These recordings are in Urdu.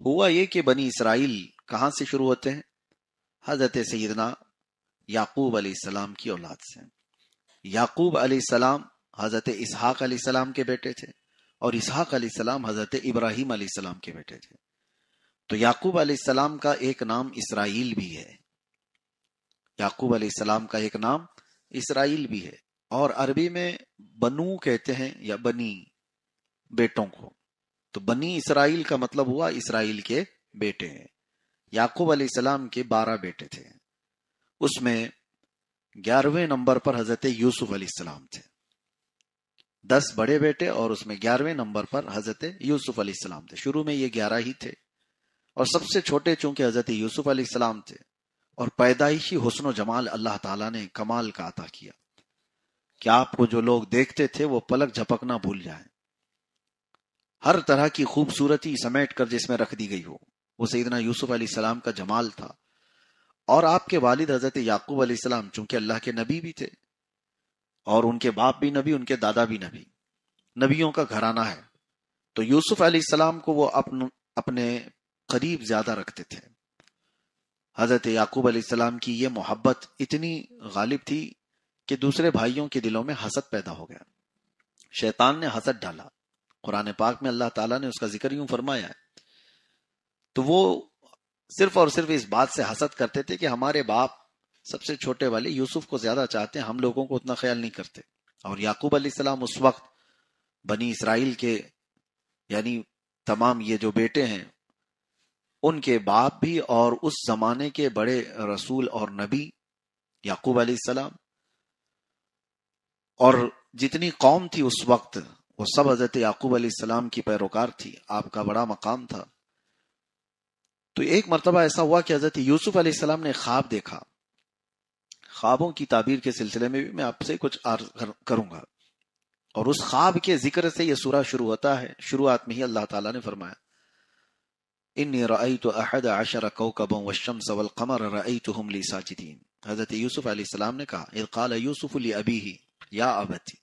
ہوا یہ کہ بنی اسرائیل کہاں سے شروع ہوتے ہیں؟ حضرت سیدنا یعقوب علیہ السلام کی اولاد سے۔ یعقوب علیہ السلام حضرت اسحاق علیہ السلام کے بیٹے تھے، اور اسحاق علیہ السلام حضرت ابراہیم علیہ السلام کے بیٹے تھے۔ تو یعقوب علیہ السلام کا ایک نام اسرائیل بھی ہے، یعقوب علیہ السلام کا ایک نام اسرائیل بھی ہے، اور عربی میں بنو کہتے ہیں یا بنی، بیٹوں کو۔ تو بنی اسرائیل کا مطلب ہوا اسرائیل کے بیٹے ہیں۔ یعقوب علیہ السلام کے 12 بیٹے تھے، اس میں 11ویں نمبر پر حضرت یوسف علیہ السلام تھے۔ 10 بڑے بیٹے اور اس میں 11ویں نمبر پر حضرت یوسف علیہ السلام تھے۔ شروع میں یہ 11 ہی تھے، اور سب سے چھوٹے چونکہ حضرت یوسف علیہ السلام تھے، اور پیدائشی حسن و جمال اللہ تعالیٰ نے کمال کا عطا کیا کہ آپ کو جو لوگ دیکھتے تھے وہ پلک جھپکنا بھول جائیں۔ ہر طرح کی خوبصورتی سمیٹ کر جس میں رکھ دی گئی ہو، وہ سیدنا یوسف علیہ السلام کا جمال تھا۔ اور آپ کے والد حضرت یعقوب علیہ السلام چونکہ اللہ کے نبی بھی تھے، اور ان کے باپ بھی نبی، ان کے دادا بھی نبی، نبیوں کا گھرانہ ہے، تو یوسف علیہ السلام کو وہ اپنے قریب زیادہ رکھتے تھے۔ حضرت یعقوب علیہ السلام کی یہ محبت اتنی غالب تھی کہ دوسرے بھائیوں کے دلوں میں حسد پیدا ہو گیا۔ شیطان نے حسد ڈالا۔ قرآن پاک میں اللہ تعالیٰ نے اس کا ذکر یوں فرمایا ہے، تو وہ صرف اور صرف اس بات سے حسد کرتے تھے کہ ہمارے باپ سب سے چھوٹے والے یوسف کو زیادہ چاہتے ہیں، ہم لوگوں کو اتنا خیال نہیں کرتے۔ اور یعقوب علیہ السلام اس وقت بنی اسرائیل کے، یعنی تمام یہ جو بیٹے ہیں، ان کے باپ بھی، اور اس زمانے کے بڑے رسول اور نبی یعقوب علیہ السلام، اور جتنی قوم تھی اس وقت وہ سب حضرت یعقوب علیہ السلام کی پیروکار تھی، آپ کا بڑا مقام تھا۔ تو ایک مرتبہ ایسا ہوا کہ حضرت یوسف علیہ السلام نے خواب دیکھا۔ خوابوں کی تعبیر کے سلسلے میں بھی میں آپ سے کچھ عرض کروں گا، اور اس خواب کے ذکر سے یہ سورہ شروع ہوتا ہے۔ شروعات میں ہی اللہ تعالیٰ نے فرمایا انی رأیت 11 کوکبا والشمس والقمر رأیتهم لی ساجدین۔ حضرت یوسف علیہ السلام نے کہا اذ قال یوسف لأبیہ یا ابتی،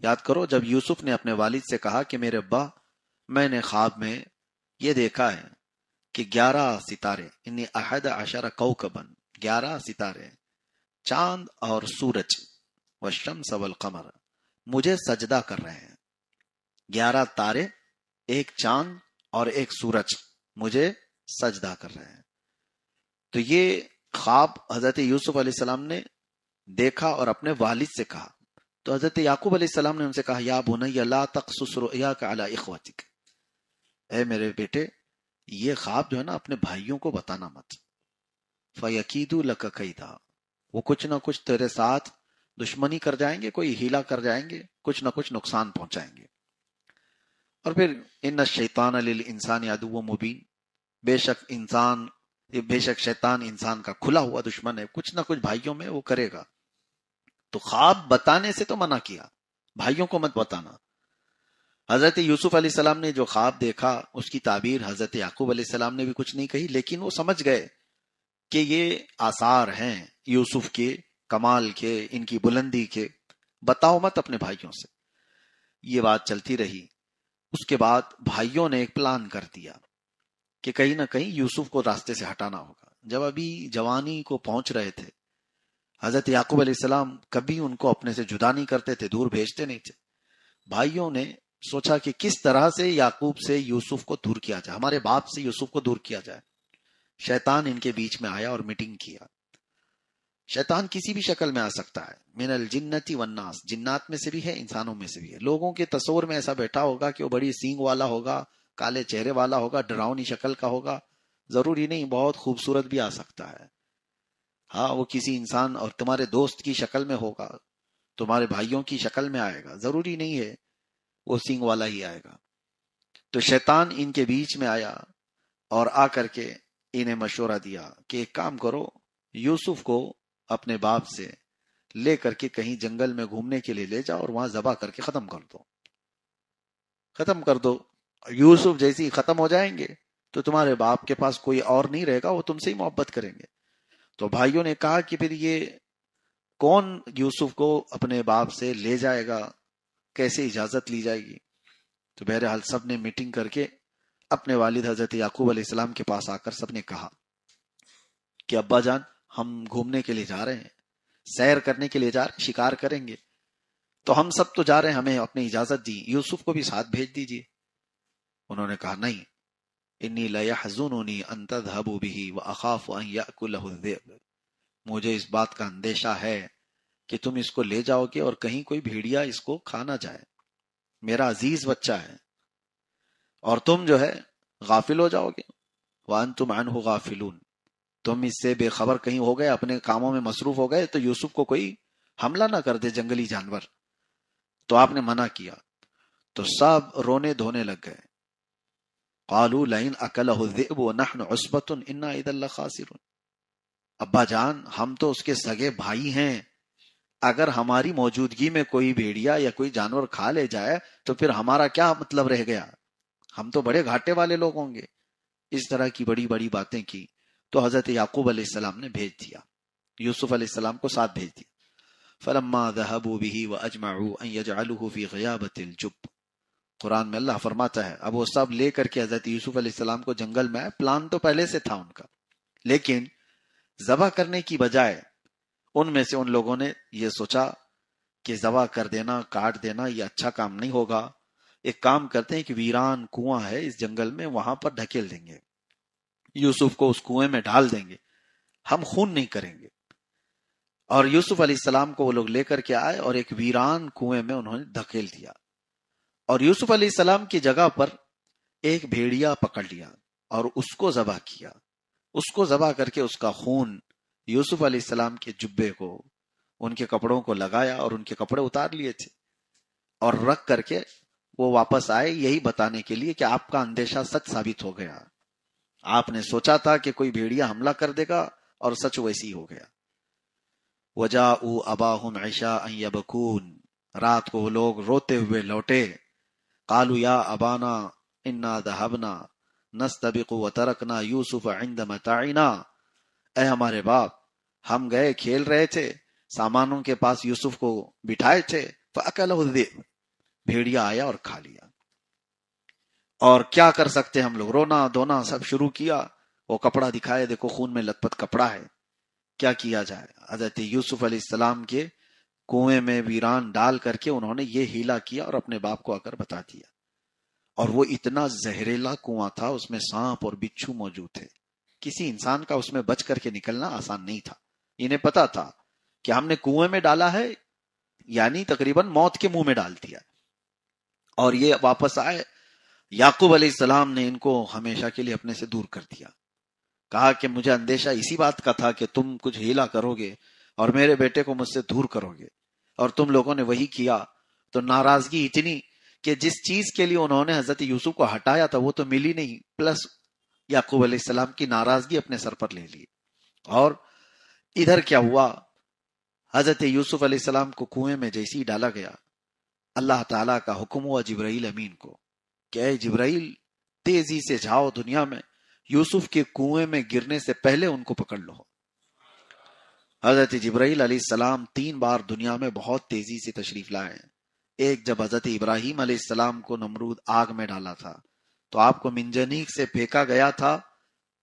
یاد کرو جب یوسف نے اپنے والد سے کہا کہ میرے ابا، میں نے خواب میں یہ دیکھا ہے کہ 11 ستارے، انی 11 کوکبا، 11 ستارے، چاند اور سورج، والشمس والقمر، مجھے سجدہ کر رہے ہیں۔ 11 تارے، ایک چاند اور ایک سورج مجھے سجدہ کر رہے ہیں۔ تو یہ خواب حضرت یوسف علیہ السلام نے دیکھا اور اپنے والد سے کہا۔ تو حضرت یعقوب علیہ السلام نے ان سے کہا یا بنی لا تقصص رؤیاک علی اخوتک، اے میرے بیٹے یہ خواب جو ہے نا اپنے بھائیوں کو بتانا مت، فیکیدوا لک کیدا، وہ کچھ نہ کچھ تیرے ساتھ دشمنی کر جائیں گے، کوئی ہیلا کر جائیں گے، کچھ نہ کچھ نقصان پہنچائیں گے۔ اور پھر ان الشیطان للانسان عدو مبین، بے شک شیطان انسان کا کھلا ہوا دشمن ہے، کچھ نہ کچھ بھائیوں میں وہ کرے گا۔ تو خواب بتانے سے تو منع کیا، بھائیوں کو مت بتانا۔ حضرت یوسف علیہ السلام نے جو خواب دیکھا اس کی تعبیر حضرت یعقوب علیہ السلام نے بھی کچھ نہیں کہی، لیکن وہ سمجھ گئے کہ یہ آثار ہیں یوسف کے کمال کے، ان کی بلندی کے، بتاؤ مت اپنے بھائیوں سے۔ یہ بات چلتی رہی۔ اس کے بعد بھائیوں نے ایک پلان کر دیا کہ کہیں نہ کہیں یوسف کو راستے سے ہٹانا ہوگا۔ جب ابھی جوانی کو پہنچ رہے تھے، حضرت یعقوب علیہ السلام کبھی ان کو اپنے سے جدا نہیں کرتے تھے، دور بھیجتے نہیں تھے۔ بھائیوں نے سوچا کہ کس طرح سے یعقوب سے یوسف کو دور کیا جائے، ہمارے باپ سے یوسف کو دور کیا جائے۔ شیطان ان کے بیچ میں آیا اور میٹنگ کیا۔ شیطان کسی بھی شکل میں آ سکتا ہے، من الجنتی والناس، جنات میں سے بھی ہے، انسانوں میں سے بھی ہے۔ لوگوں کے تصور میں ایسا بیٹھا ہوگا کہ وہ بڑی سینگ والا ہوگا، کالے چہرے والا ہوگا، ڈراؤنی شکل کا ہوگا، ضروری نہیں، بہت خوبصورت بھی آ سکتا ہے۔ ہاں وہ کسی انسان اور تمہارے دوست کی شکل میں ہوگا، تمہارے بھائیوں کی شکل میں آئے گا، ضروری نہیں ہے وہ سینگ والا ہی آئے گا۔ تو شیطان ان کے بیچ میں آیا اور آ کر کے انہیں مشورہ دیا کہ ایک کام کرو، یوسف کو اپنے باپ سے لے کر کے کہیں جنگل میں گھومنے کے لیے لے جاؤ اور وہاں ذبح کر کے ختم کر دو۔ یوسف جیسے ہی ختم ہو جائیں گے تو تمہارے باپ کے پاس کوئی اور نہیں رہے گا، وہ تم سے ہی محبت کریں گے۔ تو بھائیوں نے کہا کہ پھر یہ کون یوسف کو اپنے باپ سے لے جائے گا، کیسے اجازت لی جائے گی؟ تو بہرحال سب نے میٹنگ کر کے اپنے والد حضرت یعقوب علیہ السلام کے پاس آ کر سب نے کہا کہ ابا جان ہم گھومنے کے لیے جا رہے ہیں، سیر کرنے کے لیے جا رہے ہیں، شکار کریں گے، تو ہم سب تو جا رہے ہیں، ہمیں اپنی اجازت دی، یوسف کو بھی ساتھ بھیج دیجیے۔ انہوں نے کہا نہیں، انی لیحزننی ان تذهبوا به واخاف ان یاکلہ الذئب، مجھے اس بات کا اندیشہ ہے کہ تم اس کو لے جاؤ گے اور کہیں کوئی بھیڑیا اس کو کھا نہ جائے، میرا عزیز بچہ ہے، اور تم جو ہے غافل ہو جاؤ گے، وانتم عنہ غافلون، تم اس سے بے خبر کہیں ہو گئے، اپنے کاموں میں مصروف ہو گئے تو یوسف کو کوئی حملہ نہ کر دے جنگلی جانور۔ تو آپ نے منع کیا، تو سب رونے دھونے لگ گئے۔ قالوا لئن اکلہ الذئب ونحن عصبۃ انا اذا لخاسرون، ابا جان ہم تو اس کے سگے بھائی ہیں، اگر ہماری موجودگی میں کوئی بھیڑیا یا کوئی جانور کھا لے جائے تو پھر ہمارا کیا مطلب رہ گیا، ہم تو بڑے گھاٹے والے لوگ ہوں گے۔ اس طرح کی بڑی بڑی باتیں کی تو حضرت یعقوب علیہ السلام نے بھیج دیا، یوسف علیہ السلام کو ساتھ بھیج دیا۔ فلما ذهبوا به واجمعوا ان يجعلوه في غيابة الجب، قرآن میں اللہ فرماتا ہے اب وہ سب لے کر کے حضرت یوسف علیہ السلام کو جنگل میں آئے، پلان تو پہلے سے تھا ان کا، لیکن ذبح کرنے کی بجائے ان میں سے ان لوگوں نے یہ سوچا کہ ذبح کر دینا، کاٹ دینا یہ اچھا کام نہیں ہوگا، ایک کام کرتے ہیں کہ ویران کنواں ہے اس جنگل میں، وہاں پر ڈھکیل دیں گے، یوسف کو اس کنویں میں ڈال دیں گے، ہم خون نہیں کریں گے۔ اور یوسف علیہ السلام کو وہ لوگ لے کر کے آئے اور ایک ویران کنویں میں انہوں نے دھکیل دیا، اور یوسف علیہ السلام کی جگہ پر ایک بھیڑیا پکڑ لیا اور اس کو ذبح کیا، اس کو ذبح کر کے اس کا خون یوسف علیہ السلام کے جبے کو، ان کے کپڑوں کو لگایا اور ان کے کپڑے اتار لیے تھے، اور رکھ کر کے وہ واپس آئے یہی بتانے کے لیے کہ آپ کا اندیشہ سچ ثابت ہو گیا، آپ نے سوچا تھا کہ کوئی بھیڑیا حملہ کر دے گا اور سچ ویسی ہو گیا۔ وجاءوا اباهم عشاء يبكون، رات کو وہ لوگ روتے ہوئے لوٹے، قالوا یا ابانا انا ذهبنا نستبق وترکنا یوسف عند متاعنا، اے ہمارے باپ ہم گئے کھیل رہے تھے، سامانوں کے پاس یوسف کو بٹھائے تھے، فاکلہ الذئب، بھیڑیا آیا اور کھا لیا۔ اور کیا کر سکتے ہم لوگ، رونا دھونا سب شروع کیا، وہ کپڑا دکھائے، دیکھو خون میں لت پت کپڑا ہے، کیا کیا جائے۔ حضرت یوسف علیہ السلام کے کنویں میں ویران ڈال کر کے انہوں نے یہ ہیلا کیا اور اپنے باپ کو آ کر بتا دیا، اور وہ اتنا زہریلا کنواں تھا، اس میں سانپ اور بچھو موجود تھے، کسی انسان کا اس میں بچ کر کے نکلنا آسان نہیں تھا۔ انہیں پتا تھا کہ ہم نے کنویں میں ڈالا ہے، یعنی تقریباً موت کے منہ میں ڈال دیا، اور یہ واپس آئے۔ یعقوب علیہ السلام نے ان کو ہمیشہ کے لیے اپنے سے دور کر دیا، کہا کہ مجھے اندیشہ اسی بات کا تھا کہ تم کچھ ہیلا کرو گے اور میرے بیٹے کو مجھ سے دور کرو گے، اور تم لوگوں نے وہی کیا۔ تو ناراضگی اتنی کہ جس چیز کے لیے انہوں نے حضرت یوسف کو ہٹایا تھا وہ تو ملی نہیں، پلس یعقوب علیہ السلام کی ناراضگی اپنے سر پر لے لی۔ اور ادھر کیا ہوا، حضرت یوسف علیہ السلام کو کنویں میں جیسی ڈالا گیا، اللہ تعالیٰ کا حکم ہوا جبرائیل امین کو کہ اے جبرائیل تیزی سے جاؤ دنیا میں، یوسف کے کنویں میں گرنے سے پہلے ان کو پکڑ لو۔ حضرت جبرائیل علیہ السلام 3 بار دنیا میں بہت تیزی سے تشریف لائے ہیں۔ ایک جب حضرت ابراہیم علیہ السلام کو نمرود آگ میں ڈالا تھا تو آپ کو منجنیق سے پھینکا گیا تھا،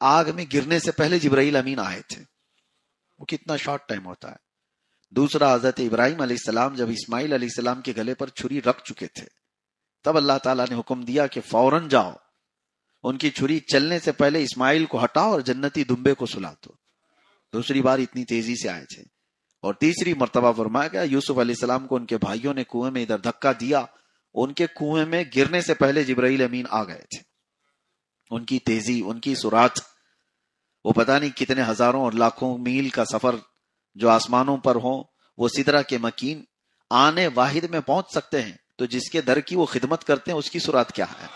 آگ میں گرنے سے پہلے جبرائیل امین آئے تھے، وہ کتنا شارٹ ٹائم ہوتا ہے۔ دوسرا حضرت ابراہیم علیہ السلام جب اسماعیل علیہ السلام کے گلے پر چھری رکھ چکے تھے، تب اللہ تعالیٰ نے حکم دیا کہ فوراً جاؤ، ان کی چھری چلنے سے پہلے اسماعیل کو ہٹاؤ اور جنتی دمبے کو سلا دو۔ دوسری بار اتنی تیزی سے آئے تھے۔ اور تیسری مرتبہ فرمایا گیا یوسف علیہ السلام کو ان کے بھائیوں نے کنویں میں ادھر دھکا دیا، ان کے کنویں میں گرنے سے پہلے جبرائیل امین آ گئے تھے۔ ان کی تیزی، ان کی سرعت، وہ پتہ نہیں کتنے ہزاروں اور لاکھوں میل کا سفر جو آسمانوں پر ہوں، وہ سدرہ کے مکین آنے واحد میں پہنچ سکتے ہیں، تو جس کے در کی وہ خدمت کرتے ہیں اس کی سرعت کیا ہے؟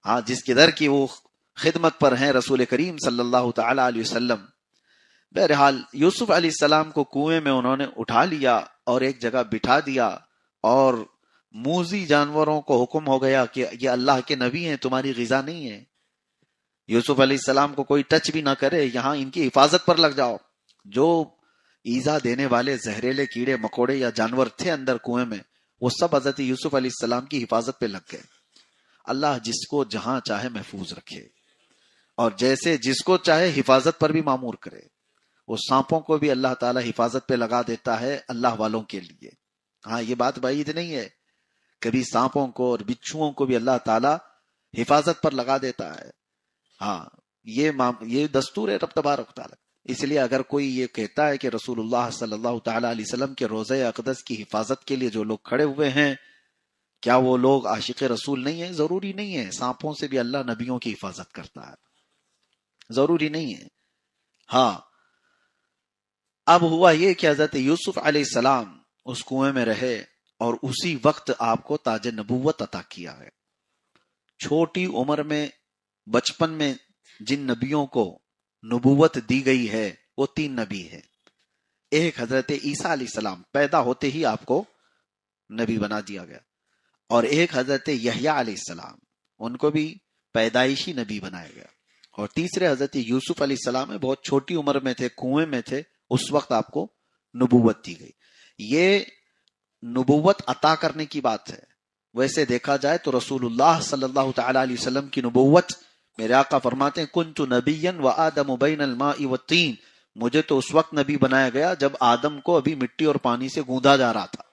ہاں، جس کے در کی وہ خدمت پر ہیں رسول کریم صلی اللہ تعالی علیہ وسلم۔ بہرحال یوسف علیہ السلام کو کنویں میں انہوں نے اٹھا لیا اور ایک جگہ بٹھا دیا، اور موذی جانوروں کو حکم ہو گیا کہ یہ اللہ کے نبی ہیں، تمہاری غذا نہیں ہے، یوسف علیہ السلام کو کوئی ٹچ بھی نہ کرے، یہاں ان کی حفاظت پر لگ جاؤ۔ جو ایذا دینے والے زہریلے کیڑے مکوڑے یا جانور تھے اندر کنویں میں، وہ سب حضرت یوسف علیہ السلام کی حفاظت پہ لگ گئے۔ اللہ جس کو جہاں چاہے محفوظ رکھے اور جیسے جس کو چاہے حفاظت پر بھی معمور کرے. وہ سانپوں کو بھی اللہ تعالیٰ حفاظت پہ لگا دیتا ہے اللہ والوں کے لیے. ہاں یہ بات بعید نہیں ہے، کبھی سانپوں کو اور بچھوؤں کو بھی اللہ تعالیٰ حفاظت پر لگا دیتا ہے. ہاں یہ دستور ہے رب تبارک و تعالیٰ. اس لیے اگر کوئی یہ کہتا ہے کہ رسول اللہ صلی اللہ تعالیٰ علیہ وسلم کے روضہ اقدس کی حفاظت کے لیے جو لوگ کھڑے ہوئے ہیں، کیا وہ لوگ عاشق رسول نہیں ہیں؟ ضروری نہیں ہے. سانپوں سے بھی اللہ نبیوں کی حفاظت کرتا ہے، ضروری نہیں ہے. ہاں اب ہوا یہ کہ حضرت یوسف علیہ السلام اس کنویں میں رہے اور اسی وقت آپ کو تاج نبوت عطا کیا ہے. چھوٹی عمر میں، بچپن میں جن نبیوں کو نبوت دی گئی ہے وہ 3 نبی ہیں. ایک حضرت عیسیٰ علیہ السلام، پیدا ہوتے ہی آپ کو نبی بنا دیا گیا. اور ایک حضرت یحییٰ علیہ السلام، ان کو بھی پیدائشی نبی بنایا گیا. اور تیسرے حضرت یوسف علیہ السلام بہت چھوٹی عمر میں تھے، کنویں میں تھے، اس وقت آپ کو نبوت دی گئی. یہ نبوت عطا کرنے کی بات ہے. ویسے دیکھا جائے تو رسول اللہ صلی اللہ تعالی علیہ وسلم کی نبوت، میرے آقا فرماتے ہیں کنت نبیا وآدم بین الماء والطین، مجھے تو اس وقت نبی بنایا گیا جب آدم کو ابھی مٹی اور پانی سے گوندا جا رہا تھا.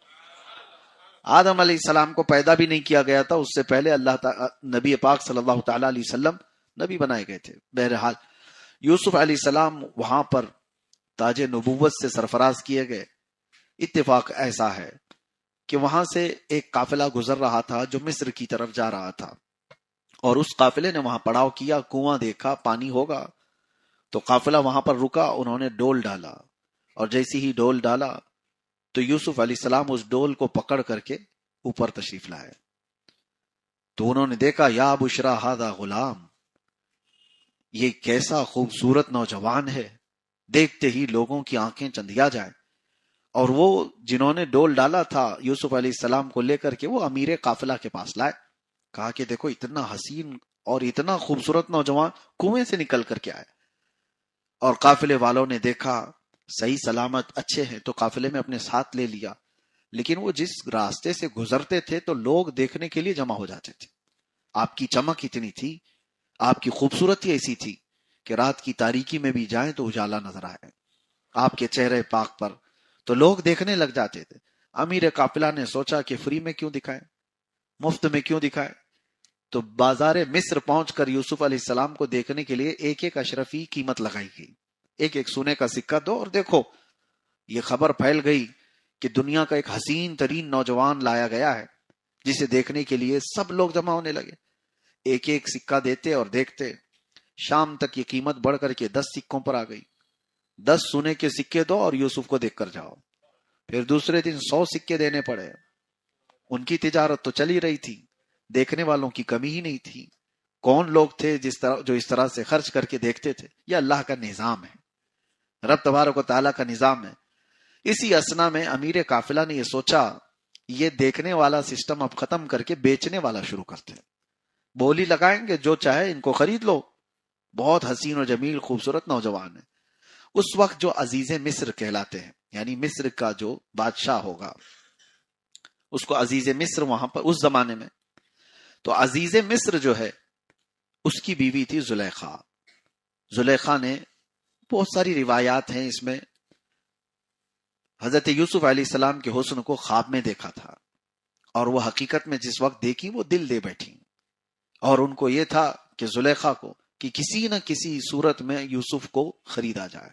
آدم علیہ السلام کو پیدا بھی نہیں کیا گیا تھا، اس سے پہلے اللہ تعالی نبی پاک صلی اللہ تعالی علیہ وسلم نبی بنائے گئے تھے. بہرحال یوسف علیہ السلام وہاں پر تاج نبوت سے سرفراز کیے گئے. اتفاق ایسا ہے کہ وہاں سے ایک قافلہ گزر رہا تھا جو مصر کی طرف جا رہا تھا، اور اس قافلے نے وہاں پڑاؤ کیا، کنواں دیکھا، پانی ہوگا، تو قافلہ وہاں پر رکا. انہوں نے ڈول ڈالا، اور جیسے ہی ڈول ڈالا تو یوسف علیہ السلام اس ڈول کو پکڑ کر کے اوپر تشریف لائے. تو انہوں نے دیکھا یا بشرا ھذا غلام، یہ کیسا خوبصورت نوجوان ہے، دیکھتے ہی لوگوں کی آنکھیں چندیا جائیں. اور وہ جنہوں نے ڈول ڈالا تھا یوسف علیہ السلام کو لے کر کے، وہ امیر قافلہ کے پاس لائے. کہا کہ دیکھو اتنا حسین اور اتنا خوبصورت نوجوان کنویں سے نکل کر کے آئے. اور قافلے والوں نے دیکھا صحیح سلامت اچھے ہیں تو قافلے میں اپنے ساتھ لے لیا. لیکن وہ جس راستے سے گزرتے تھے تو لوگ دیکھنے کے لیے جمع ہو جاتے تھے. آپ کی چمک اتنی تھی، آپ کی خوبصورتی ایسی تھی کہ رات کی تاریکی میں بھی جائیں تو اجالا نظر آئے آپ کے چہرے پاک پر، تو لوگ دیکھنے لگ جاتے تھے. امیر قافلہ نے سوچا کہ فری میں کیوں دکھائیں، مفت میں کیوں دکھائیں. تو بازار مصر پہنچ کر یوسف علیہ السلام کو دیکھنے کے لیے ایک ایک اشرفی قیمت لگائی گئی. ایک ایک سونے کا سکہ دو اور دیکھو. یہ خبر پھیل گئی کہ دنیا کا ایک حسین ترین نوجوان لایا گیا ہے، جسے دیکھنے کے لیے سب لوگ جمع ہونے لگے. ایک ایک سکہ دیتے اور دیکھتے. شام تک یہ قیمت بڑھ کر کے 10 سکوں پر آ گئی. 10 سونے کے سکے دو اور یوسف کو دیکھ کر جاؤ. پھر دوسرے دن 100 سکے دینے پڑے. ان کی تجارت تو چلی رہی تھی، دیکھنے والوں کی کمی ہی نہیں تھی. کون لوگ تھے جو اس طرح سے خرچ کر کے دیکھتے تھے؟ یہ اللہ کا نظام ہے، رب تبارک و تعالیٰ کا نظام ہے. اسی اسنا میں امیر قافلہ نے یہ سوچا یہ دیکھنے والا سسٹم اب ختم کر کے بیچنے والا شروع کرتے ہیں. بولی لگائیں گے، جو چاہے ان کو خرید لو، بہت حسین و جمیل خوبصورت نوجوان ہے. اس وقت جو عزیز مصر کہلاتے ہیں، یعنی مصر کا جو بادشاہ ہوگا اس کو عزیز مصر وہاں پر اس زمانے میں. تو عزیز مصر جو ہے اس کی بیوی تھی زلیخا. زلیخا نے بہت ساری روایات ہیں اس میں، حضرت یوسف علیہ السلام کے حسن کو خواب میں دیکھا تھا، اور وہ حقیقت میں جس وقت دیکھی وہ دل دے بیٹھی. اور ان کو یہ تھا کہ زلیخا کو کہ کسی نہ کسی صورت میں یوسف کو خریدا جائے.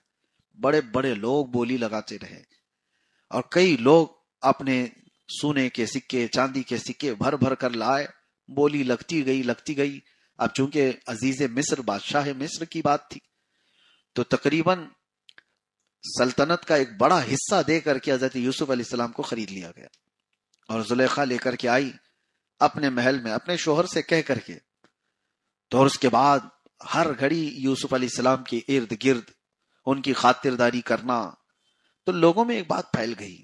بڑے بڑے لوگ بولی لگاتے رہے، اور کئی لوگ اپنے سونے کے سکے، چاندی کے سکے بھر بھر کر لائے. بولی لگتی گئی. اب چونکہ عزیز مصر بادشاہ مصر کی بات تھی تو تقریباً سلطنت کا ایک بڑا حصہ دے کر کے حضرت یوسف علیہ السلام کو خرید لیا گیا. اور زلیخا لے کر کے آئی اپنے محل میں اپنے شوہر سے کہہ کر کے. تو اس کے بعد ہر گھڑی یوسف علیہ السلام کے ارد گرد ان کی خاطرداری کرنا. تو لوگوں میں ایک بات پھیل گئی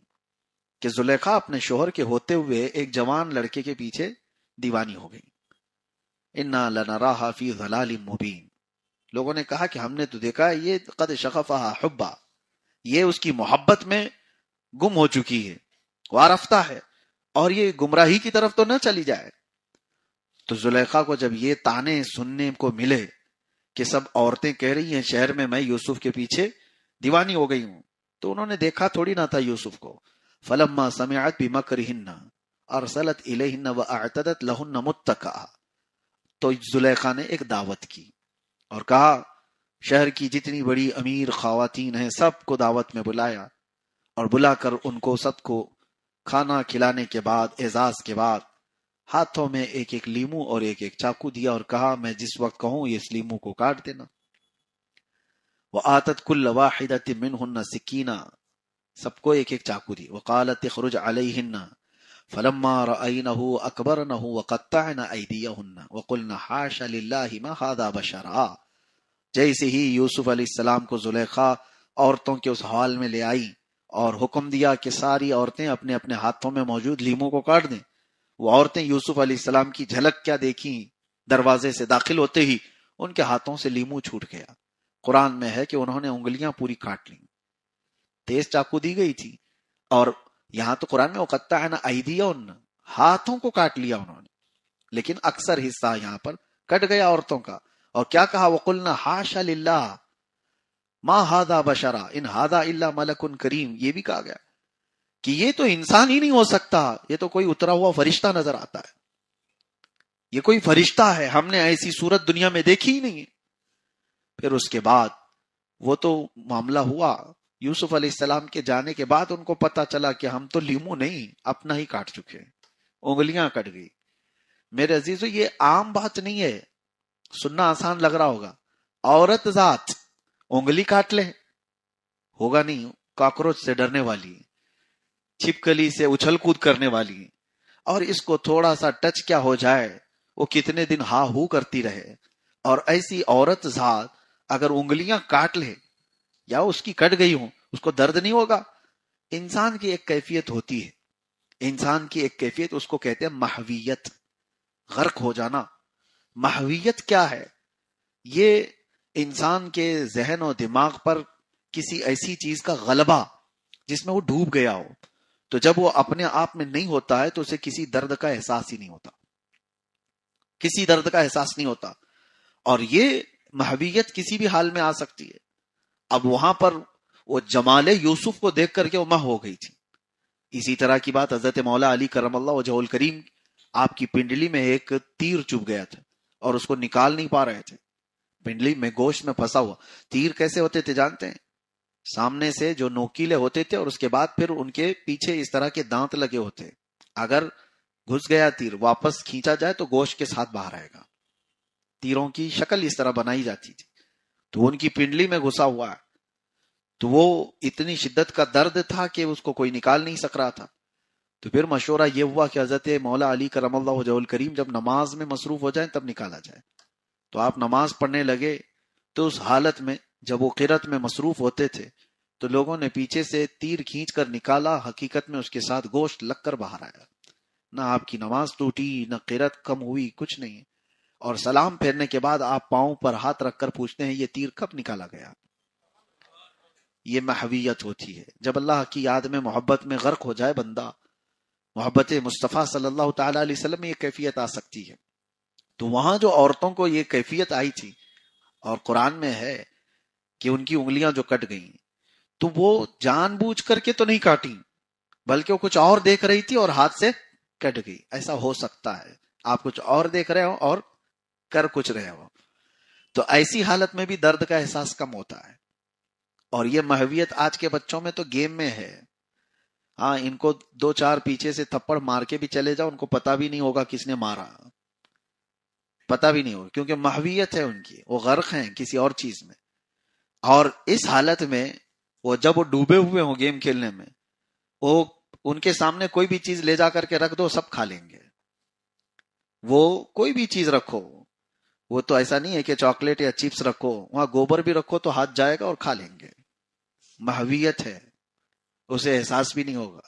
کہ زلیخا اپنے شوہر کے ہوتے ہوئے ایک جوان لڑکے کے پیچھے دیوانی ہو گئی. انا لنراھا فی ضلال مبین. لوگوں نے کہا کہ ہم نے تو دیکھا یہ قد شغفھا حبا، یہ اس کی محبت میں گم ہو چکی ہے، وارفتہ ہے، اور یہ گمراہی کی طرف تو نہ چلی جائے. تو زلیخا کو جب یہ تانے سننے کو ملے کہ سب عورتیں کہہ رہی ہیں شہر میں میں یوسف کے پیچھے دیوانی ہو گئی ہوں، تو انہوں نے دیکھا تھوڑی نہ تھا یوسف کو. فلما سمعت بمکرہن ارسلت الیہن واعتدت لہن متکئا. تو زلیخا نے ایک دعوت کی اور کہا شہر کی جتنی بڑی امیر خواتین ہیں سب کو دعوت میں بلایا، اور بلا کر ان کو سب کو کھانا کھلانے کے بعد اعزاز کے بعد ہاتھوں میں ایک ایک لیمو اور ایک ایک چاقو دیا اور کہا میں جس وقت کہوں اس لیمو کو کاٹ دینا. وآتت کل واحدۃ منہن سکینہ، سب کو ایک ایک چاقو دی. وقالت اخرج علیہن فلما رأینہ اکبرنہ وقطعن ایدیہن وقلن حاش للہ ما ھذا بشرا. جیسے ہی یوسف علیہ السلام کو زلیخا عورتوں کے اس حال میں لے آئی اور حکم دیا کہ ساری عورتیں اپنے اپنے ہاتھوں میں موجود لیمو کو کاٹ دیں، وہ عورتیں یوسف علیہ السلام کی جھلک کیا دیکھیں، دروازے سے داخل ہوتے ہی ان کے ہاتھوں سے لیمو چھوٹ گیا. قرآن میں ہے کہ انہوں نے انگلیاں پوری کاٹ لیں، تیز چاقو دی گئی تھی، اور یہاں تو قرآن میں وقطعن ایدیہن، ہاتھوں کو کاٹ لیا انہوں نے، لیکن اکثر حصہ یہاں پر کٹ گیا عورتوں کا. اور کیا کہا وقلنا حاش للہ ما ھذا بشرا ان ھذا الا ملک کریم. یہ بھی کہا گیا کہ یہ تو انسان ہی نہیں ہو سکتا، یہ تو کوئی اترا ہوا فرشتہ نظر آتا ہے، یہ کوئی فرشتہ ہے، ہم نے ایسی صورت دنیا میں دیکھی ہی نہیں ہے. پھر اس کے بعد وہ تو معاملہ ہوا، یوسف علیہ السلام کے جانے کے بعد ان کو پتا چلا کہ ہم تو لیمو نہیں اپنا ہی کاٹ چکے ہیں، انگلیاں کٹ گئی. میرے عزیزو یہ عام بات نہیں ہے، سننا آسان لگ رہا ہوگا. عورت ذات انگلی کاٹ لے، ہوگا نہیں، کاکروچ سے ڈرنے والی، چھپکلی سے اچھل کود کرنے والی، اور اس کو تھوڑا سا ٹچ کیا ہو جائے وہ کتنے دن ہا ہو کرتی رہے. اور ایسی عورت ذات اگر انگلیاں کاٹ لے یا اس کی کٹ گئی ہوں اس کو درد نہیں ہوگا. انسان کی ایک کیفیت ہوتی ہے، انسان کی ایک کیفیت، اس کو کہتے ہیں محویت، غرق ہو جانا. محویت کیا ہے؟ یہ انسان کے ذہن و دماغ پر کسی ایسی چیز کا غلبہ جس میں وہ ڈوب گیا ہو، تو جب وہ اپنے آپ میں نہیں ہوتا ہے تو اسے کسی درد کا احساس ہی نہیں ہوتا، کسی درد کا احساس نہیں ہوتا. اور یہ محویت کسی بھی حال میں آ سکتی ہے. اب وہاں پر وہ جمال یوسف کو دیکھ کر کے وہ مہ ہو گئی تھی. اسی طرح کی بات حضرت مولا علی کرم اللہ وجہہ الکریم، آپ کی پنڈلی میں ایک تیر چبھ گیا تھا اور اس کو نکال نہیں پا رہے تھے، پنڈلی میں گوشت میں پھنسا ہوا. تیر کیسے ہوتے تھے جانتے ہیں؟ سامنے سے جو نوکیلے ہوتے تھے اور اس کے بعد پھر ان کے پیچھے اس طرح کے دانت لگے ہوتے، اگر گھس گیا تیر واپس کھینچا جائے تو گوشت کے ساتھ باہر آئے گا. تیروں کی شکل اس طرح بنائی جاتی تھی. تو ان کی پنڈلی میں گھسا ہوا ہے، تو وہ اتنی شدت کا درد تھا کہ اس کو کوئی نکال نہیں سک رہا تھا. تو پھر مشورہ یہ ہوا کہ حضرت مولا علی کرم اللہ وجہہ الکریم جب نماز میں مصروف ہو جائیں تب نکالا جائے. تو آپ نماز پڑھنے لگے، تو اس حالت میں جب وہ قرات میں مصروف ہوتے تھے تو لوگوں نے پیچھے سے تیر کھینچ کر نکالا، حقیقت میں اس کے ساتھ گوشت لگ کر باہر آیا. نہ آپ کی نماز ٹوٹی، نہ قرات کم ہوئی، کچھ نہیں. اور سلام پھیرنے کے بعد آپ پاؤں پر ہاتھ رکھ کر پوچھتے ہیں یہ تیر کب نکالا گیا؟ یہ محویت ہوتی ہے. جب اللہ کی یاد میں محبت میں غرق ہو جائے بندہ، محبت مصطفیٰ صلی اللہ تعالی علیہ وسلم میں یہ کیفیت آ سکتی ہے. تو وہاں جو عورتوں کو یہ کیفیت آئی تھی، اور قرآن میں ہے کہ ان کی انگلیاں جو کٹ گئیں تو وہ جان بوجھ کر کے تو نہیں کاٹی، بلکہ وہ کچھ اور دیکھ رہی تھی اور ہاتھ سے کٹ گئی. ایسا ہو سکتا ہے آپ کچھ اور دیکھ رہے ہو اور کر کچھ رہے ہو، تو ایسی حالت میں بھی درد کا احساس کم ہوتا ہے. اور یہ محویت آج کے بچوں میں تو گیم میں ہے. ہاں، ان کو 2-4 پیچھے سے تھپڑ مار کے بھی چلے جاؤ، ان کو پتا بھی نہیں ہوگا کس نے مارا، پتا بھی نہیں ہوگا، کیونکہ محویت ہے ان کی، وہ غرق ہیں کسی اور چیز میں. اور اس حالت میں وہ جب وہ ڈوبے ہوئے ہوں گیم کھیلنے میں، وہ ان کے سامنے کوئی بھی چیز لے جا کر کے رکھ دو سب کھا لیں گے. وہ کوئی بھی چیز رکھو، وہ تو ایسا نہیں ہے کہ چاکلیٹ یا چپس رکھو، وہاں گوبر بھی رکھو تو ہاتھ جائے گا اور کھا لیں گے. محویت ہے، اسے احساس بھی نہیں ہوگا.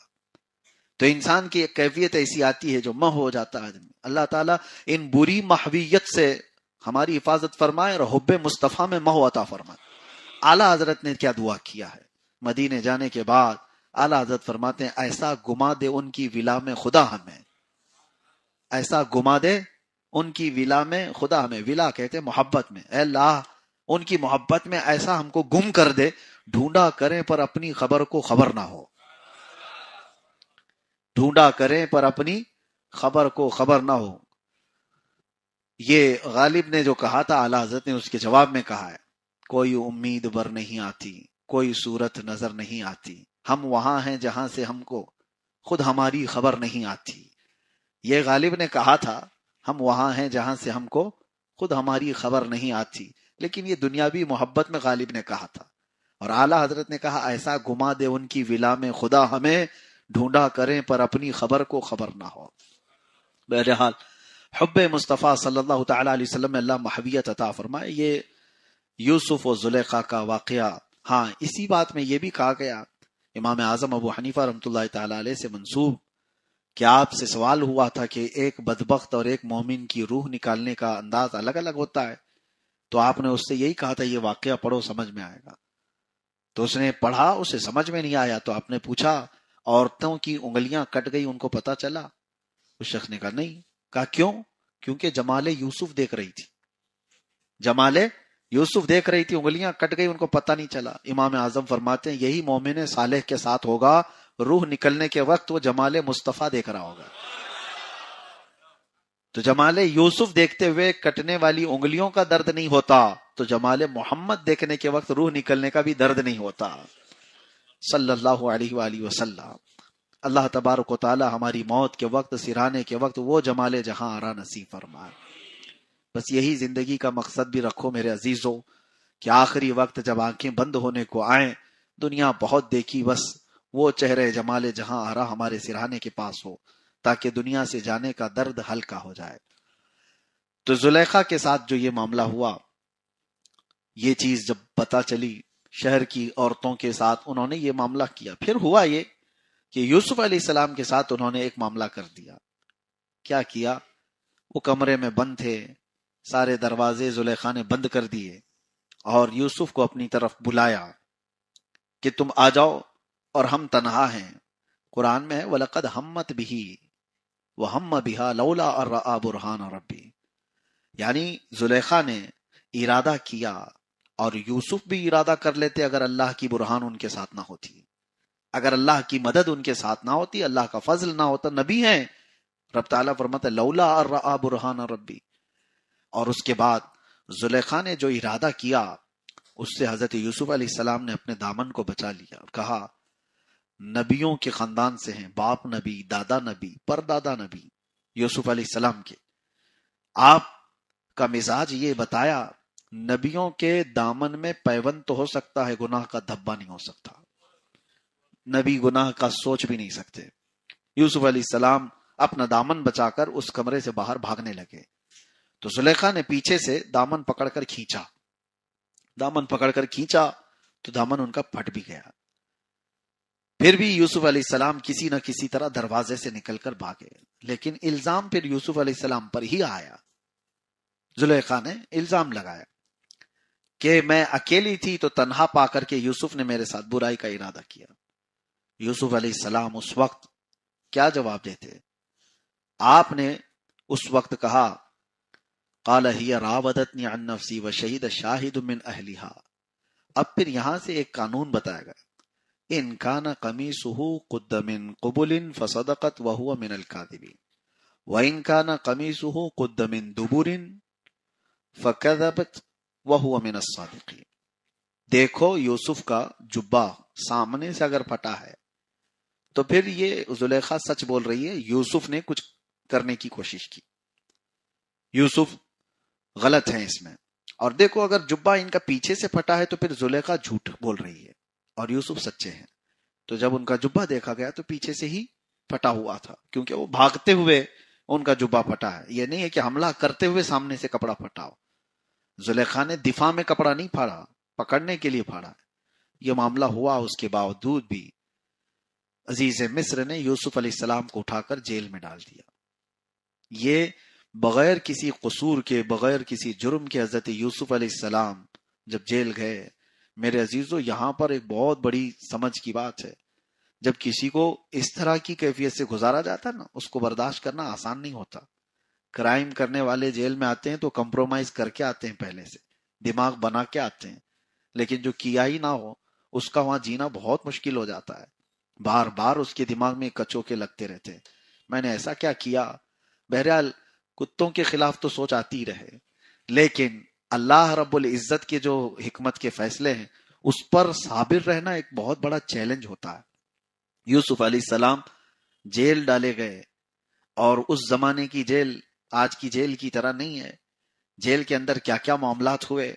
تو انسان کی ایک کیفیت ایسی آتی ہے جو مہ ہو جاتا ہے آدمی. اللہ تعالیٰ ان بری محویت سے ہماری حفاظت فرمائے اور حب مصطفیٰ میں مہ عطا فرمائے. اعلیٰ حضرت نے کیا دعا کیا ہے مدینے جانے کے بعد؟ اعلیٰ حضرت فرماتے ہیں ایسا گما دے ان کی ولا میں خدا ہمیں، ایسا گما دے ان کی ولا میں، خدا ہمیں ولا کہتے محبت میں، اے اللہ ان کی محبت میں ایسا ہم کو گم کر دے، ڈھونڈا کریں پر اپنی خبر کو خبر نہ ہو، ڈھونڈا کریں پر اپنی خبر کو خبر نہ ہو۔ یہ غالب نے جو کہا تھا، اعلیٰ حضرت نے اس کے جواب میں کہا ہے، کوئی امید بر نہیں آتی، کوئی صورت نظر نہیں آتی، ہم وہاں ہیں جہاں سے ہم کو خود ہماری خبر نہیں آتی۔ یہ غالب نے کہا تھا ہم وہاں ہیں جہاں سے ہم کو خود ہماری خبر نہیں آتی، لیکن یہ دنیاوی محبت میں غالب نے کہا تھا، اور اعلیٰ حضرت نے کہا ایسا گما دے ان کی ولا میں خدا ہمیں، ڈھونڈا کریں پر اپنی خبر کو خبر نہ ہو۔ بہرحال حب مصطفیٰ صلی اللہ تعالی علیہ وسلم میں اللہ محبیت عطا فرمائے۔ یہ یوسف و زلیخا کا واقعہ، ہاں اسی بات میں یہ بھی کہا گیا، امام اعظم ابو حنیفہ رحمۃ اللہ تعالی علیہ سے منسوب، کہ آپ سے سوال ہوا تھا کہ ایک بدبخت اور ایک مومن کی روح نکالنے کا انداز الگ الگ ہوتا ہے، تو آپ نے اس سے یہی کہا تھا یہ واقعہ پڑھو سمجھ میں آئے گا، تو اس نے پڑھا، اسے سمجھ میں نہیں آیا، تو آپ نے پوچھا عورتوں کی انگلیاں کٹ گئی ان کو پتا چلا؟ اس شخص نے کہا نہیں۔ کہا کیوں؟ کیونکہ جمال یوسف دیکھ رہی تھی، جمال یوسف دیکھ رہی تھی، انگلیاں کٹ گئی ان کو پتہ نہیں چلا۔ امام اعظم فرماتے ہیں یہی مومن صالح کے ساتھ ہوگا، روح نکلنے کے وقت وہ جمال مصطفیٰ دیکھ رہا ہوگا۔ تو جمال یوسف دیکھتے ہوئے کٹنے والی انگلیوں کا درد نہیں ہوتا، تو جمال محمد دیکھنے کے وقت روح نکلنے کا بھی درد نہیں ہوتا، صلی اللہ علیہ وآلہ وسلم۔ اللہ تبارک و تعالی ہماری موت کے وقت، سرانے کے وقت وہ جمال جہاں آرا نصیب فرمائے۔ بس یہی زندگی کا مقصد بھی رکھو میرے عزیزوں، کہ آخری وقت جب آنکھیں بند ہونے کو آئیں، دنیا بہت دیکھی، بس وہ چہرے جمال جہاں آرا ہمارے سرہانے کے پاس ہو، تاکہ دنیا سے جانے کا درد ہلکا ہو جائے۔ تو زلیخا کے ساتھ جو یہ معاملہ ہوا، یہ چیز جب پتہ چلی شہر کی عورتوں کے ساتھ انہوں نے یہ معاملہ کیا، پھر ہوا یہ کہ یوسف علیہ السلام کے ساتھ انہوں نے ایک معاملہ کر دیا۔ کیا کیا؟ وہ کمرے میں بند تھے، سارے دروازے زلیخا نے بند کر دیے، اور یوسف کو اپنی طرف بلایا کہ تم آ جاؤ اور ہم تنہا ہیں۔ قرآن میں ہے وَلَقَدْ ہَمَّتْ بِهِ وَهَمَّ بِهَا لَوْلَا أَن رَأَىٰ بُرْهَانَ رَبِّهِ، یعنی زلیخا نے ارادہ کیا، اور یوسف بھی ارادہ کر لیتے اگر اللہ کی برہان ان کے ساتھ نہ ہوتی، اگر اللہ کی مدد ان کے ساتھ نہ ہوتی، اللہ کا فضل نہ ہوتا، نبی ہیں، رب تعالیٰ فرماتا ہے لولا ان رأى برہان ربی۔ اور اس کے بعد زلیخا نے جو ارادہ کیا، اس سے حضرت یوسف علیہ السلام نے اپنے دامن کو بچا لیا اور کہا نبیوں کے خاندان سے ہیں، باپ نبی، دادا نبی، پردادا نبی، یوسف علیہ السلام کے، آپ کا مزاج یہ بتایا، نبیوں کے دامن میں پیوند تو ہو سکتا ہے، گناہ کا دھبا نہیں ہو سکتا، نبی گناہ کا سوچ بھی نہیں سکتے۔ یوسف علیہ السلام اپنا دامن بچا کر اس کمرے سے باہر بھاگنے لگے، تو زلیخا نے پیچھے سے دامن پکڑ کر کھینچا، دامن پکڑ کر کھینچا تو دامن ان کا پھٹ بھی گیا، پھر بھی یوسف علیہ السلام کسی نہ کسی طرح دروازے سے نکل کر بھاگے، لیکن الزام پھر یوسف علیہ السلام پر ہی آیا۔ زلیخا نے الزام لگایا کہ میں اکیلی تھی تو تنہا پا کر کے یوسف نے میرے ساتھ برائی کا ارادہ کیا۔ یوسف علیہ السلام اس وقت کیا جواب دیتے؟ آپ نے اس وقت کہا قال ہی راودتنی عن نفسی وشہد شاہد من اہلہا۔ اب پھر یہاں سے ایک قانون بتایا گیا، ان کان قمیصہ قد من قبل فصدقت وہو من الکاذبین وان کان قمیصہ قد من دبر فکذبت وہو من الصادقین۔ دیکھو یوسف کا جبہ سامنے سے اگر پھٹا ہے تو پھر یہ زلیخا سچ بول رہی ہے، یوسف نے کچھ کرنے کی کوشش کی، یوسف غلط ہیں اس میں، اور دیکھو اگر جبہ ان کا پیچھے سے پھٹا ہے تو پھر زلیخا جھوٹ بول رہی ہے اور یوسف سچے ہیں۔ تو جب ان کا جبہ دیکھا گیا تو پیچھے سے ہی پھٹا ہوا تھا، کیونکہ وہ بھاگتے ہوئے ان کا جبہ پھٹا ہے، یہ نہیں ہے کہ حملہ کرتے ہوئے سامنے سے کپڑا پھٹا ہو۔ زلیخا نے دفاع میں کپڑا نہیں پھاڑا، پکڑنے کے لیے پھاڑا۔ یہ معاملہ ہوا، اس کے باوجود بھی عزیز مصر نے یوسف علیہ السلام کو اٹھا کر جیل میں ڈال دیا۔ یہ بغیر کسی قصور کے، بغیر کسی جرم کے حضرت یوسف علیہ السلام جب جیل گئے، میرے عزیزو یہاں پر ایک بہت بڑی سمجھ کی بات ہے، جب کسی کو اس طرح کی کیفیت سے گزارا جاتا ہے نا، اس کو برداشت کرنا آسان نہیں ہوتا۔ کرائم کرنے والے جیل میں آتے ہیں تو کمپرومائز کر کے آتے ہیں، پہلے سے دماغ بنا کے آتے ہیں، لیکن جو کیا ہی نہ ہو اس کا وہاں جینا بہت مشکل ہو جاتا ہے. بار بار اس کے دماغ میں کچوکے لگتے رہتے ہیں، میں نے ایسا کیا کیا. بہرحال کتوں کے خلاف تو سوچ آتی رہے، لیکن اللہ رب العزت کے جو حکمت کے فیصلے ہیں اس پر صابر رہنا ایک بہت بڑا چیلنج ہوتا ہے. یوسف علیہ السلام جیل ڈالے گئے، اور اس زمانے کی جیل آج کی جیل کی طرح نہیں ہے. جیل کے اندر کیا کیا معاملات ہوئے،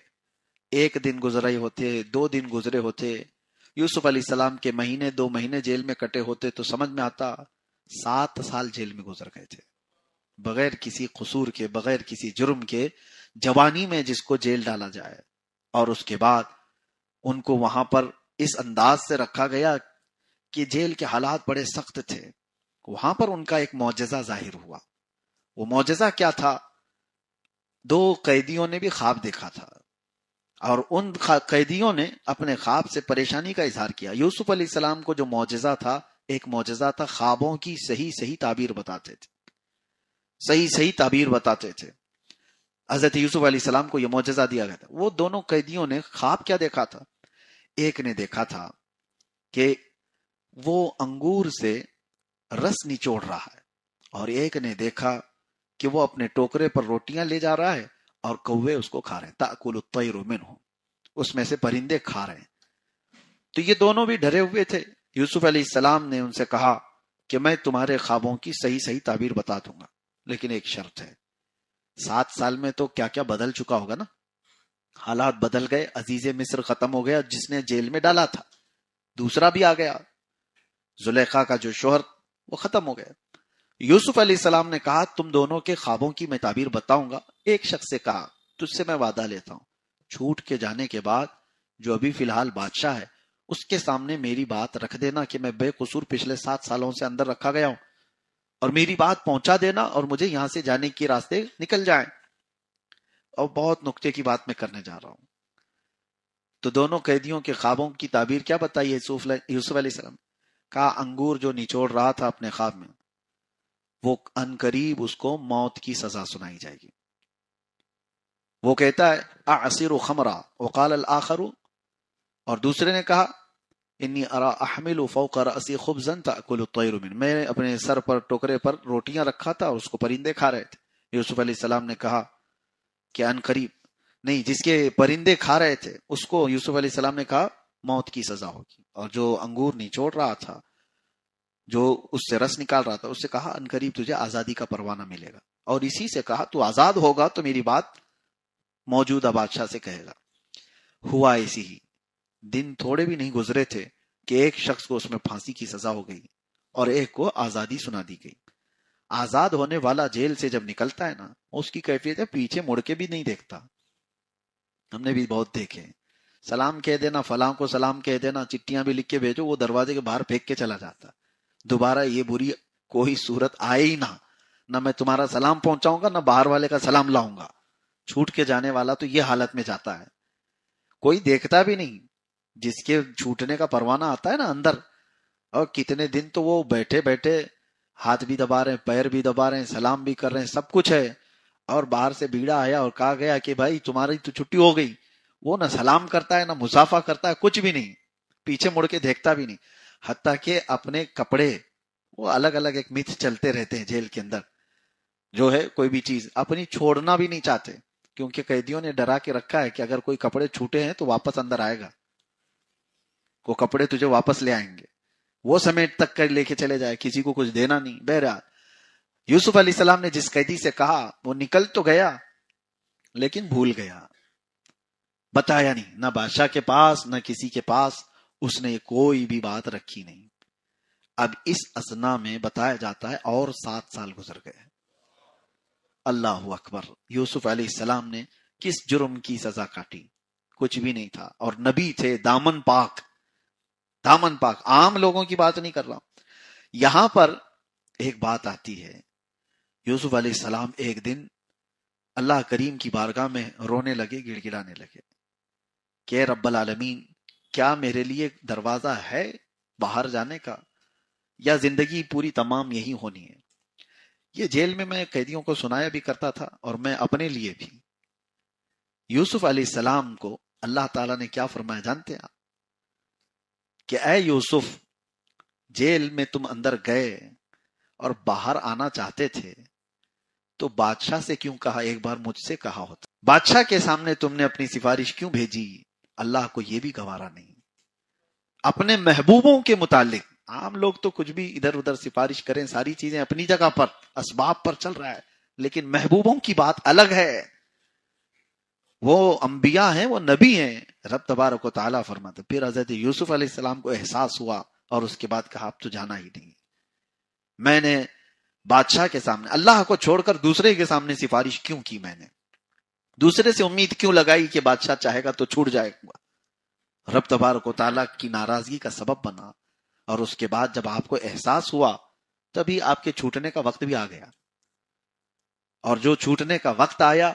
ایک دن گزرے ہوتے، 2 دن گزرے ہوتے، یوسف علیہ السلام کے مہینے 2 مہینے جیل میں کٹے ہوتے تو سمجھ میں آتا 7 سال جیل میں گزر گئے تھے، بغیر کسی قصور کے، بغیر کسی جرم کے، جوانی میں جس کو جیل ڈالا جائے. اور اس کے بعد ان کو وہاں پر اس انداز سے رکھا گیا کہ جیل کے حالات بڑے سخت تھے. وہاں پر ان کا ایک معجزہ ظاہر ہوا. وہ معجزہ کیا تھا؟ 2 قیدیوں نے بھی خواب دیکھا تھا، اور ان قیدیوں نے اپنے خواب سے پریشانی کا اظہار کیا. یوسف علیہ السلام کو جو معجزہ تھا، ایک معجزہ تھا، خوابوں کی صحیح تعبیر بتاتے تھے، صحیح تعبیر بتاتے تھے. حضرت یوسف علیہ السلام کو یہ معجزہ دیا گیا تھا. وہ دونوں قیدیوں نے خواب کیا دیکھا تھا؟ ایک نے دیکھا تھا کہ وہ انگور سے رس نچوڑ رہا ہے، اور ایک نے دیکھا کہ وہ اپنے ٹوکرے پر روٹیاں لے جا رہا ہے اور کوے اس کو کھا رہے ہیں. تأکل الطیر منہ، اس میں سے پرندے کھا رہے ہیں. تو یہ دونوں بھی ڈرے ہوئے تھے. یوسف علیہ السلام نے ان سے کہا کہ میں تمہارے خوابوں کی صحیح تعبیر بتا دوں گا، لیکن ایک شرط ہے. 7 سال میں تو کیا کیا بدل چکا ہوگا نا، حالات بدل گئے. عزیز مصر ختم ہو گیا جس نے جیل میں ڈالا تھا، دوسرا بھی آ گیا، زلیخا کا جو شوہر وہ ختم ہو گیا. یوسف علیہ السلام نے کہا تم دونوں کے خوابوں کی میں تعبیر بتاؤں گا. ایک شخص سے کہا تجھ سے میں وعدہ لیتا ہوں، چھوٹ کے جانے کے بعد جو ابھی فی الحال بادشاہ ہے اس کے سامنے میری بات رکھ دینا کہ میں بے قصور پچھلے 7 سالوں سے اندر رکھا گیا ہوں، اور میری بات پہنچا دینا اور مجھے یہاں سے جانے کے راستے نکل جائیں. اور بہت نکتے کی بات میں کرنے جا رہا ہوں. تو دونوں قیدیوں کے خوابوں کی تعبیر کیا بتائی یوسف علیہ السلام؟ کہا انگور جو نچوڑ رہا تھا اپنے خواب میں، وہ ان قریب اس کو موت کی سزا سنائی جائے گی. وہ کہتا ہے اعصر خمرا وقال الاخر، اور دوسرے نے کہا انی ارا احمل فوق رأسی خبزا تأکل الطیر من، میں نے اپنے سر پر ٹوکرے پر روٹیاں رکھا تھا اور اس کو پرندے کھا رہے تھے. یوسف علیہ السلام نے کہا کہ ان قریب نہیں، جس کے پرندے کھا رہے تھے اس کو یوسف علیہ السلام نے کہا موت کی سزا ہوگی، اور جو انگور نچوڑ رہا تھا، جو اس سے رس نکال رہا تھا، اس سے کہا ان قریب تجھے آزادی کا پروانہ ملے گا، اور اسی سے کہا تو آزاد ہوگا تو میری بات موجودہ بادشاہ سے کہے گا. ہوا ایسی ہی. دن تھوڑے بھی نہیں گزرے تھے کہ ایک شخص کو اس میں پھانسی کی سزا ہو گئی اور ایک کو آزادی سنا دی گئی. آزاد ہونے والا جیل سے جب نکلتا ہے نا، اس کی کیفیت ہے پیچھے مڑ کے بھی نہیں دیکھتا. ہم نے بھی بہت دیکھے، سلام کہہ دینا، فلاں کو سلام کہہ دینا، چٹیاں بھی لکھ کے بھیجو، وہ دروازے کے باہر پھینک کے چلا جاتا. دوبارہ یہ بری کوئی صورت آئے ہی نہ میں تمہارا سلام پہنچاؤں گا، نہ باہر والے کا سلام لاؤں گا. چھوٹ کے جانے والا تو یہ حالت میں جاتا ہے، کوئی دیکھتا بھی نہیں. جس کے چھوٹنے کا پروانہ آتا ہے نا اندر، اور کتنے دن تو وہ بیٹھے بیٹھے ہاتھ بھی دبا رہے ہیں، پیر بھی دبا رہے ہیں، سلام بھی کر رہے ہیں، سب کچھ ہے، اور باہر سے بیڑا آیا اور کہا گیا کہ بھائی تمہاری تو چھٹی ہو گئی، وہ نہ سلام کرتا ہے، نہ مسافہ کرتا ہے، کچھ بھی نہیں، پیچھے مڑ کے دیکھتا بھی نہیں. حتیٰ کہ اپنے کپڑے، وہ الگ الگ ایک متھ چلتے رہتے ہیں جیل کے اندر، جو ہے کوئی بھی چیز اپنی چھوڑنا بھی نہیں چاہتے، کیونکہ قیدیوں نے ڈرا کے رکھا ہے کہ اگر کوئی کپڑے چھوٹے ہیں تو واپس اندر آئے گا، وہ کپڑے تجھے واپس لے آئیں گے، وہ سمیٹ تک کر لے کے چلے جائے، کسی کو کچھ دینا نہیں. بہرحال یوسف علیہ السلام نے جس قیدی سے کہا وہ نکل تو گیا لیکن بھول گیا، بتایا نہیں، نہ بادشاہ کے پاس نہ کسی کے پاس اس نے کوئی بھی بات رکھی نہیں. اب اس اثنا میں بتایا جاتا ہے اور 7 سال گزر گئے. اللہ اکبر. یوسف علیہ السلام نے کس جرم کی سزا کاٹی؟ کچھ بھی نہیں تھا، اور نبی تھے، دامن پاک، دامن پاک، عام لوگوں کی بات نہیں کر رہا. یہاں پر ایک بات آتی ہے، یوسف علیہ السلام ایک دن اللہ کریم کی بارگاہ میں رونے لگے، گڑ گڑانے لگے کہ رب العالمین، کیا میرے لیے دروازہ ہے باہر جانے کا، یا زندگی پوری تمام یہی ہونی ہے؟ یہ جیل میں قیدیوں کو سنایا بھی کرتا تھا اور میں اپنے لیے بھی. یوسف علیہ السلام کو اللہ تعالیٰ نے کیا فرمایا جانتے ہیں کہ اے یوسف، جیل میں تم اندر گئے اور باہر آنا چاہتے تھے تو بادشاہ سے کیوں کہا، ایک بار مجھ سے کہا ہوتا. بادشاہ کے سامنے تم نے اپنی سفارش کیوں بھیجی، اللہ کو یہ بھی گوارا نہیں. اپنے محبوبوں کے متعلق، عام لوگ تو کچھ بھی ادھر ادھر سفارش کریں، ساری چیزیں اپنی جگہ پر اسباب پر چل رہا ہے، لیکن محبوبوں کی بات الگ ہے. وہ انبیاء ہیں، وہ نبی ہیں. رب تبارک و تعالیٰ فرماتے. پھر حضرت یوسف علیہ السلام کو احساس ہوا اور اس کے بعد کہا اب تو جانا ہی نہیں. میں نے بادشاہ کے سامنے اللہ کو چھوڑ کر دوسرے کے سامنے سفارش کیوں کی، میں نے دوسرے سے امید کیوں لگائی کہ بادشاہ چاہے گا تو چھوٹ جائے گا. رب تبارک و تعالیٰ کی ناراضگی کا سبب بنا. اور اس کے بعد جب آپ کو احساس ہوا تبھی آپ کے چھوٹنے کا وقت بھی آ گیا. اور جو چھوٹنے کا وقت آیا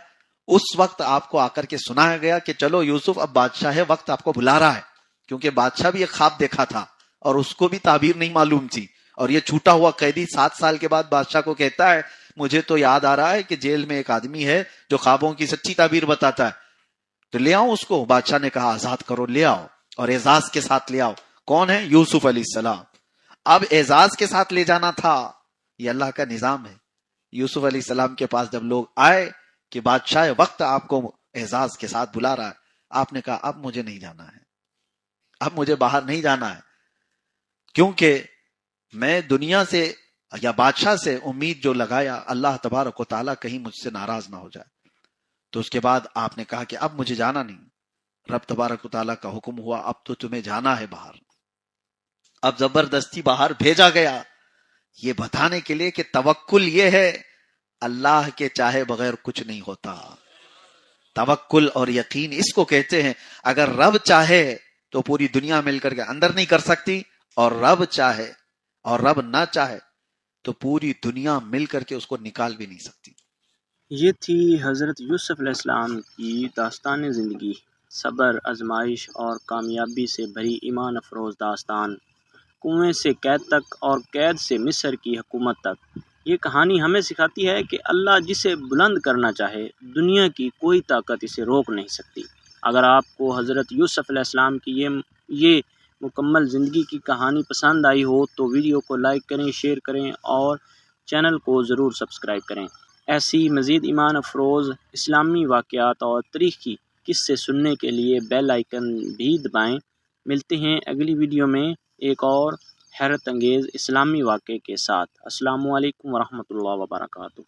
اس وقت آپ کو آ کر کے سنایا گیا کہ چلو یوسف، اب بادشاہ ہے، وقت آپ کو بلا رہا ہے. کیونکہ بادشاہ بھی ایک خواب دیکھا تھا اور اس کو بھی تعبیر نہیں معلوم تھی. اور یہ چھوٹا ہوا قیدی 7 سال کے بعد بادشاہ کو کہتا ہے مجھے تو یاد آ رہا ہے کہ جیل میں ایک آدمی ہے جو خوابوں کی سچی تعبیر بتاتا ہے، تو لے آؤ اس کو. بادشاہ نے کہا آزاد کرو، لے آؤ، اور اعزاز کے ساتھ لے آؤ. کون ہے؟ یوسف علیہ السلام. اب اعزاز کے ساتھ لے جانا تھا، یہ اللہ کا نظام ہے. یوسف علیہ السلام کے پاس جب لوگ آئے کہ بادشاہ وقت آپ کو اعزاز کے ساتھ بلا رہا ہے، آپ نے کہا اب مجھے نہیں جانا ہے، اب مجھے باہر نہیں جانا ہے، کیونکہ میں دنیا سے یا بادشاہ سے امید جو لگایا، اللہ تبارک و تعالیٰ کہیں مجھ سے ناراض نہ ہو جائے. تو اس کے بعد آپ نے کہا کہ اب مجھے جانا نہیں. رب تبارک و تعالیٰ کا حکم ہوا اب تو تمہیں جانا ہے باہر. اب زبردستی باہر بھیجا گیا، یہ بتانے کے لیے کہ توکل یہ ہے اللہ کے چاہے بغیر کچھ نہیں ہوتا. توکل اور یقین اس کو کہتے ہیں. اگر رب چاہے تو پوری دنیا مل کر کے اندر نہیں کر سکتی، اور رب چاہے اور رب نہ چاہے تو پوری دنیا مل کر کے اس کو نکال بھی نہیں سکتی. یہ تھی حضرت یوسف علیہ السلام کی داستان زندگی، صبر، آزمائش اور کامیابی سے بھری ایمان افروز داستان. کنویں سے قید تک اور قید سے مصر کی حکومت تک. یہ کہانی ہمیں سکھاتی ہے کہ اللہ جسے بلند کرنا چاہے، دنیا کی کوئی طاقت اسے روک نہیں سکتی. اگر آپ کو حضرت یوسف علیہ السلام کی یہ مکمل زندگی کی کہانی پسند آئی ہو تو ویڈیو کو لائک کریں، شیئر کریں اور چینل کو ضرور سبسکرائب کریں. ایسی مزید ایمان افروز اسلامی واقعات اور تاریخی قصے سننے کے لیے بیل آئیکن بھی دبائیں. ملتے ہیں اگلی ویڈیو میں ایک اور حیرت انگیز اسلامی واقعے کے ساتھ. السلام علیکم ورحمۃ اللہ وبرکاتہ.